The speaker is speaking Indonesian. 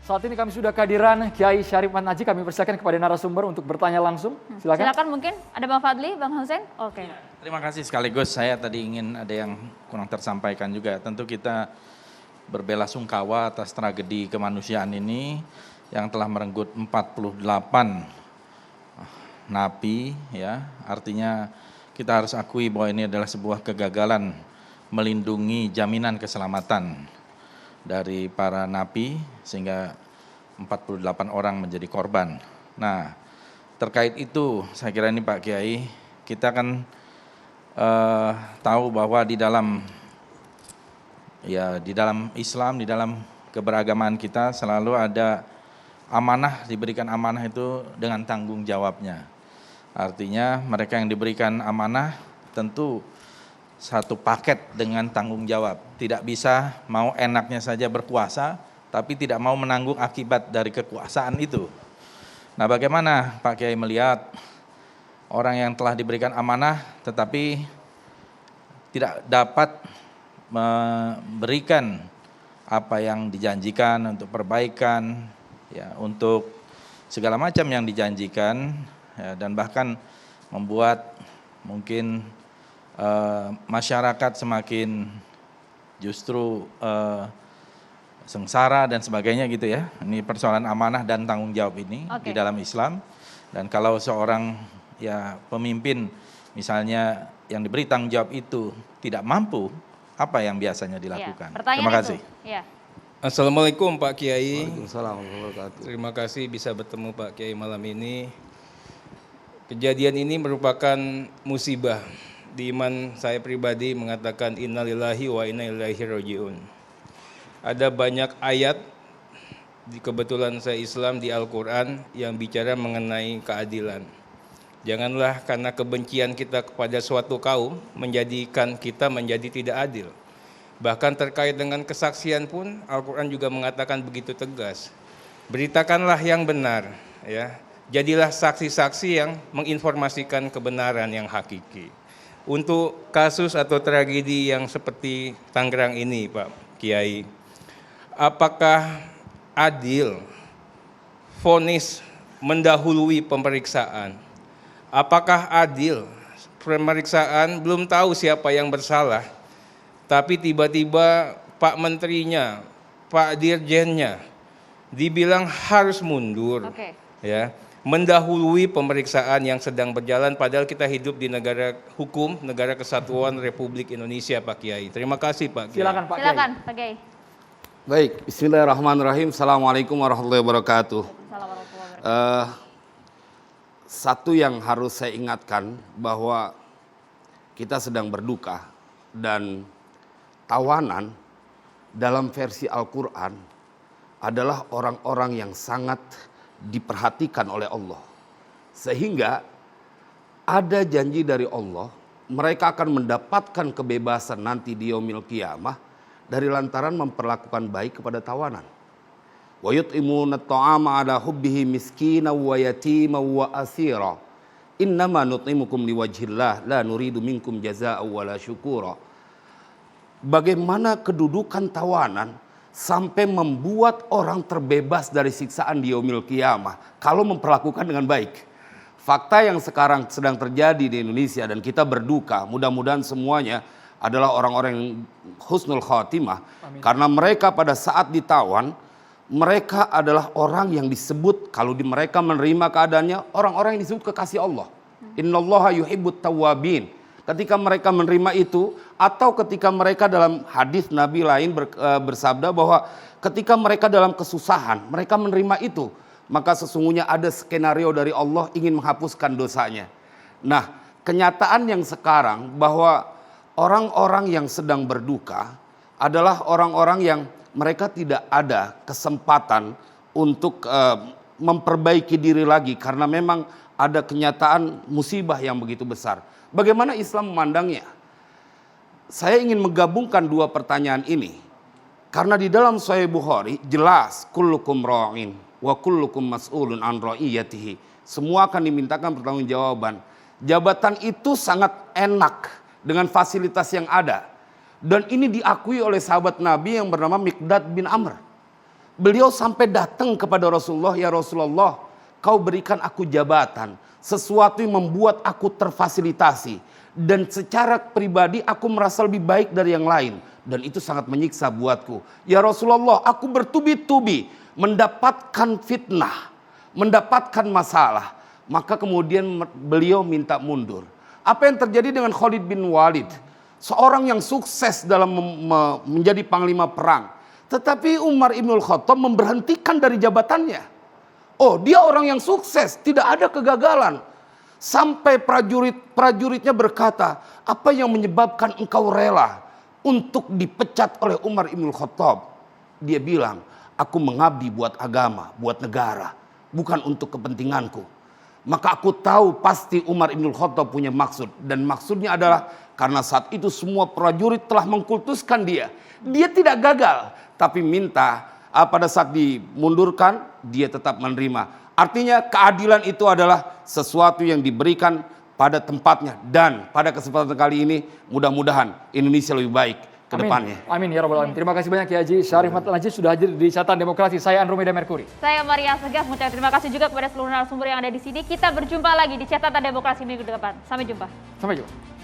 Saat ini kami sudah kehadiran Kiai Syarif Ahmad Najih. Kami persilakan kepada narasumber untuk bertanya langsung. Silakan. Silakan, mungkin ada Bang Fadli, Bang Hussein. Oke. Terima kasih sekaligus saya tadi ingin ada yang kurang tersampaikan juga. Tentu kita berbelasungkawa atas tragedi kemanusiaan ini yang telah merenggut 48 napi, ya. Artinya kita harus akui bahwa ini adalah sebuah kegagalan melindungi jaminan keselamatan dari para napi sehingga 48 orang menjadi korban. Nah, terkait itu saya kira ini Pak Kiai, kita kan tahu bahwa di dalam Islam, di dalam keberagamaan kita selalu ada amanah, diberikan amanah itu dengan tanggung jawabnya. Artinya mereka yang diberikan amanah tentu satu paket dengan tanggung jawab. Tidak bisa mau enaknya saja berkuasa, tapi tidak mau menanggung akibat dari kekuasaan itu. Nah, bagaimana Pak Kiai melihat orang yang telah diberikan amanah tetapi tidak dapat memberikan apa yang dijanjikan untuk perbaikan, ya, untuk segala macam yang dijanjikan, ya, dan bahkan membuat mungkin masyarakat semakin justru sengsara dan sebagainya gitu ya. Ini persoalan amanah dan tanggung jawab ini di dalam Islam. Dan kalau seorang ya pemimpin misalnya yang diberi tanggung jawab itu tidak mampu, apa yang biasanya dilakukan? Ya, terima kasih. Ya. Assalamualaikum Pak Kiai. Waalaikumsalam warahmatullahi wabarakatuh. Terima kasih bisa bertemu Pak Kiai malam ini. Kejadian ini merupakan musibah. Di iman saya pribadi mengatakan innalillahi wa inna ilaihi rajiun. Ada banyak ayat, kebetulan saya Islam, di Al-Quran yang bicara mengenai keadilan. Janganlah karena kebencian kita kepada suatu kaum menjadikan kita menjadi tidak adil. Bahkan terkait dengan kesaksian pun Al-Quran juga mengatakan begitu tegas. Beritakanlah yang benar, ya. Jadilah saksi-saksi yang menginformasikan kebenaran yang hakiki. Untuk kasus atau tragedi yang seperti Tangerang ini, Pak Kiai, apakah adil vonis mendahului pemeriksaan? Apakah adil pemeriksaan belum tahu siapa yang bersalah, tapi tiba-tiba Pak Menterinya, Pak Dirjennya dibilang harus mundur, ya, mendahului pemeriksaan yang sedang berjalan, padahal kita hidup di negara hukum, negara kesatuan Republik Indonesia, Pak Kiai. Terima kasih Pak Kiai. Silakan Pak Kiai. Silakan Pak Kiai. Baik, bismillahirrahmanirrahim. Assalamualaikum warahmatullahi wabarakatuh. Satu yang harus saya ingatkan bahwa kita sedang berduka dan tawanan dalam versi Al-Quran adalah orang-orang yang sangat diperhatikan oleh Allah. Sehingga ada janji dari Allah, mereka akan mendapatkan kebebasan nanti di yaumil qiyamah dari lantaran memperlakukan baik kepada tawanan. Wa yut'imuna at'ama 'ala hubbihi miskina wa yatima wa asira. Innama nut'imukum liwajhillah la nuridu minkum jazaa'an wala syukura. Bagaimana kedudukan tawanan sampai membuat orang terbebas dari siksaan di yaumil qiyamah kalau memperlakukan dengan baik. Fakta yang sekarang sedang terjadi di Indonesia dan kita berduka, mudah-mudahan semuanya adalah orang-orang yang husnul khatimah. Amin. Karena mereka pada saat ditawan, mereka adalah orang yang disebut, kalau mereka menerima keadaannya, orang-orang yang disebut kekasih Allah. Innallaha yuhibbut tawwabin. Ketika mereka menerima itu, atau ketika mereka dalam hadis Nabi lain bersabda bahwa ketika mereka dalam kesusahan, mereka menerima itu, maka sesungguhnya ada skenario dari Allah ingin menghapuskan dosanya. Nah, kenyataan yang sekarang bahwa orang-orang yang sedang berduka adalah orang-orang yang mereka tidak ada kesempatan untuk memperbaiki diri lagi karena memang ada kenyataan musibah yang begitu besar. Bagaimana Islam memandangnya? Saya ingin menggabungkan dua pertanyaan ini. Karena di dalam Sahih Bukhari jelas kullukum ra'in wa kullukum mas'ulun an ra'iyatihi. Semua akan dimintakan pertanggungjawaban. Jabatan itu sangat enak dengan fasilitas yang ada. Dan ini diakui oleh sahabat Nabi yang bernama Miqdad bin Amr. Beliau sampai datang kepada Rasulullah, "Ya Rasulullah, kau berikan aku jabatan, sesuatu yang membuat aku terfasilitasi. Dan secara pribadi aku merasa lebih baik dari yang lain. Dan itu sangat menyiksa buatku. Ya Rasulullah, aku bertubi-tubi mendapatkan fitnah, mendapatkan masalah." Maka kemudian beliau minta mundur. Apa yang terjadi dengan Khalid bin Walid? Seorang yang sukses dalam menjadi panglima perang. Tetapi Umar Ibnul Khattab memberhentikan dari jabatannya. Oh, dia orang yang sukses, tidak ada kegagalan. Sampai prajuritnya berkata, "Apa yang menyebabkan engkau rela untuk dipecat oleh Umar Ibnul Khattab?" Dia bilang, "Aku mengabdi buat agama, buat negara, bukan untuk kepentinganku." Maka aku tahu pasti Umar Ibnul Khattab punya maksud. Dan maksudnya adalah karena saat itu semua prajurit telah mengkultuskan dia. Dia tidak gagal, tapi minta pada saat dimundurkan, dia tetap menerima. Artinya keadilan itu adalah sesuatu yang diberikan pada tempatnya. Dan pada kesempatan kali ini mudah-mudahan Indonesia lebih baik ke depannya. Amin ya rabbal alamin. Terima kasih banyak Kiai Haji Syarif Matal Najib sudah hadir di Catatan Demokrasi. Saya Andromeda Merkuri. Saya Maria Segaf, mengucapkan terima kasih juga kepada seluruh narasumber yang ada di sini. Kita berjumpa lagi di Catatan Demokrasi minggu depan. Sampai jumpa. Sampai jumpa.